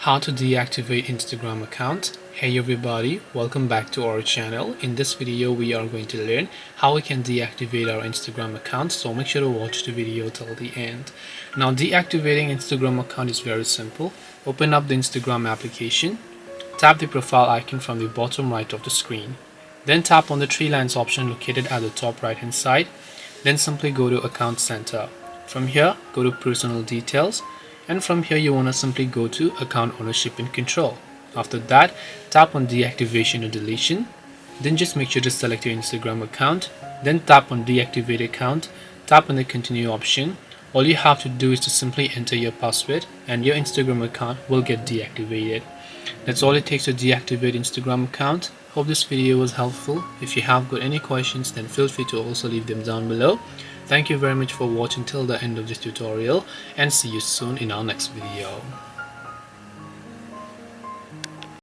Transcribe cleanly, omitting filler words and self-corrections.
How to deactivate Instagram account. Hey everybody, welcome back to our channel. In this video we are going to learn how we can deactivate our Instagram account, so make sure to watch the video till the end. Now, deactivating Instagram account is very simple. Open up the Instagram application, tap the profile icon from the bottom right of the screen, then tap on the three lines option located at the top right hand side, then simply go to account center. From here, go to personal details, and from here you want to simply go to account ownership and control. After that, tap on deactivation or deletion, then just make sure to select your Instagram account, then tap on deactivate account, tap on the continue option. All you have to do is to simply enter your password and your Instagram account will get deactivated. That's all it takes to deactivate Instagram account. Hope this video was helpful. If you have got any questions, then feel free to also leave them down below. Thank you very much for watching till the end of this tutorial, and see you soon in our next video.